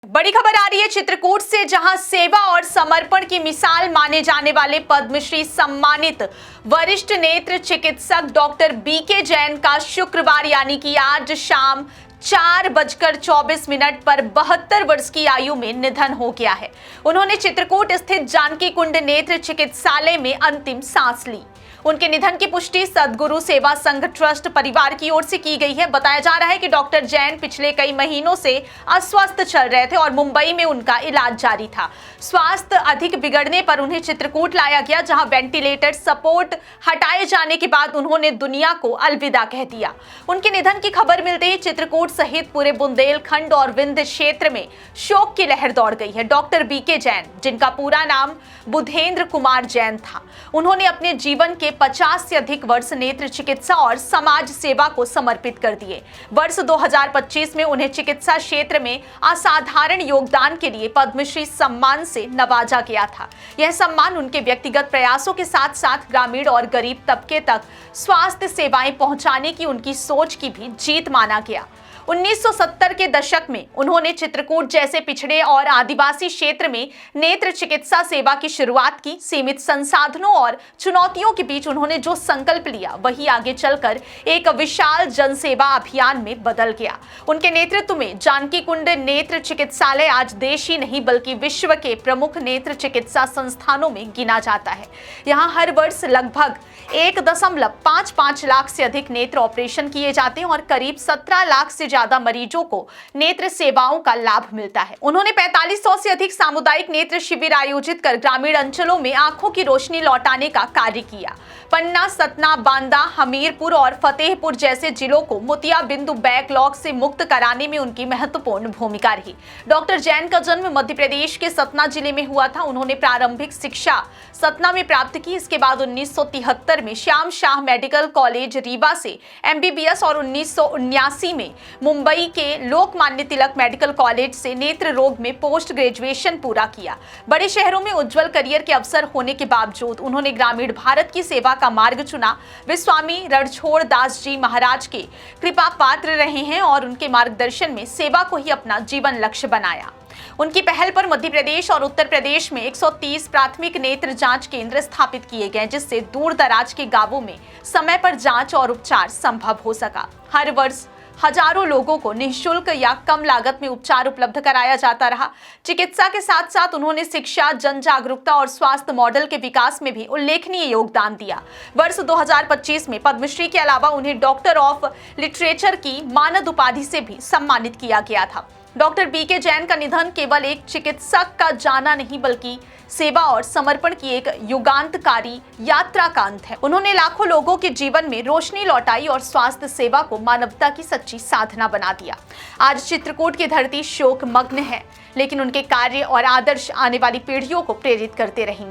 बड़ी खबर आ रही है चित्रकूट से, जहां सेवा और समर्पण की मिसाल माने जाने वाले पद्मश्री सम्मानित वरिष्ठ नेत्र चिकित्सक डॉक्टर बीके जैन का शुक्रवार यानी कि आज शाम 4:24 पर 72 वर्ष की आयु में निधन हो गया है। उन्होंने चित्रकूट स्थित जानकी कुंड नेत्र चिकित्सालय में अंतिम सांस ली। उनके निधन की पुष्टि सद्गुरु सेवा संघ ट्रस्ट परिवार की ओर से की गई है। बताया जा रहा है कि डॉक्टर जैन पिछले कई महीनों से अस्वस्थ चल रहे थे और मुंबई में उनका इलाज जारी था। स्वास्थ्य अधिक बिगड़ने पर उन्हें चित्रकूट लाया गया, जहां वेंटिलेटर सपोर्ट हटाए जाने के बाद उन्होंने दुनिया को अलविदा कह दिया। उनके निधन की खबर मिलते ही चित्रकूट सहित पूरे बुंदेलखंड और विंध्य क्षेत्र में शोक की लहर दौड़ गई है। डॉक्टर बीके जैन, जिनका पूरा नाम बुधेंद्र कुमार जैन था, उन्होंने अपने जीवन के 50 से अधिक वर्ष नेत्र चिकित्सा और समाज सेवा को समर्पित कर दिए। वर्ष 2025 में उन्हें चिकित्सा क्षेत्र में असाधारण योगदान के लिए पद्मश्री सम्मान से नवाजा गया था। यह सम्मान उनके व्यक्तिगत प्रयासों के साथ साथ ग्रामीण और गरीब तबके तक स्वास्थ्य सेवाएं पहुंचाने की उनकी सोच की भी जीत माना गया। 1970 के दशक में उन्होंने चित्रकूट जैसे पिछड़े और आदिवासी क्षेत्र में नेत्र चिकित्सा सेवा की शुरुआत की। सीमित संसाधनों और चुनौतियों के बीच उन्होंने जो संकल्प लिया, वही आगे चलकर एक विशाल जनसेवा अभियान में बदल गया। उनके नेतृत्व में जानकी कुंड नेत्र चिकित्सालय आज देश ही नहीं बल्कि विश्व के प्रमुख नेत्र चिकित्सा संस्थानों में गिना जाता है। यहाँ हर वर्ष लगभग 1.55 लाख से अधिक नेत्र ऑपरेशन किए जाते हैं और करीब 17 लाख से ज्यादा मरीजों को नेत्र सेवाओं का लाभ मिलता है। उन्होंने 4500 से अधिक सामुदायिक नेत्र शिविर आयोजित कर ग्रामीण अंचलों में आंखों की रोशनी लौटाने का कार्य किया। पन्ना, सतना, बांदा, हमीरपुर और फतेहपुर जैसे जिलों को मोतियाबिंदु बैकलॉग से मुक्त कराने में उनकी महत्वपूर्ण भूमिका रही। डॉक्टर जैन का जन्म मध्य प्रदेश के सतना जिले में हुआ था। उन्होंने प्रारंभिक शिक्षा सतना में प्राप्त की। इसके बाद 1973 में श्याम शाह मेडिकल कॉलेज रीवा से MBBS और 1979 में मुंबई के लोकमान्य तिलक मेडिकल कॉलेज से नेत्र रोग में पोस्ट ग्रेजुएशन पूरा किया। बड़े शहरों में उज्जवल करियर के अवसर होने के बावजूद उन्होंने ग्रामीण भारत की सेवा का मार्ग चुना। वे स्वामी रणछोड़ दास जी महाराज के कृपा पात्र रहे हैं और उनके मार्गदर्शन में सेवा को ही अपना जीवन लक्ष्य बनाया। उनकी पहल पर मध्य प्रदेश और उत्तर प्रदेश में 130 प्राथमिक नेत्र जांच केंद्र स्थापित किए गए, जिससे दूर दराज के गांवों में समय पर जांच और उपचार संभव हो सका। हर वर्ष हजारों लोगों को निःशुल्क या कम लागत में उपचार उपलब्ध कराया जाता रहा। चिकित्सा के साथ साथ उन्होंने शिक्षा, जन जागरूकता और स्वास्थ्य मॉडल के विकास में भी उल्लेखनीय योगदान दिया। वर्ष 2025 में पद्मश्री के अलावा उन्हें डॉक्टर ऑफ लिटरेचर की मानद उपाधि से भी सम्मानित किया गया था। डॉक्टर बीके जैन का निधन केवल एक चिकित्सक का जाना नहीं बल्कि सेवा और समर्पण की एक युगांतकारी यात्रा का अंत है। उन्होंने लाखों लोगों के जीवन में रोशनी लौटाई और स्वास्थ्य सेवा को मानवता की सच्ची साधना बना दिया। आज चित्रकूट की धरती शोक मग्न है, लेकिन उनके कार्य और आदर्श आने वाली पीढ़ियों को प्रेरित करते रहेंगे।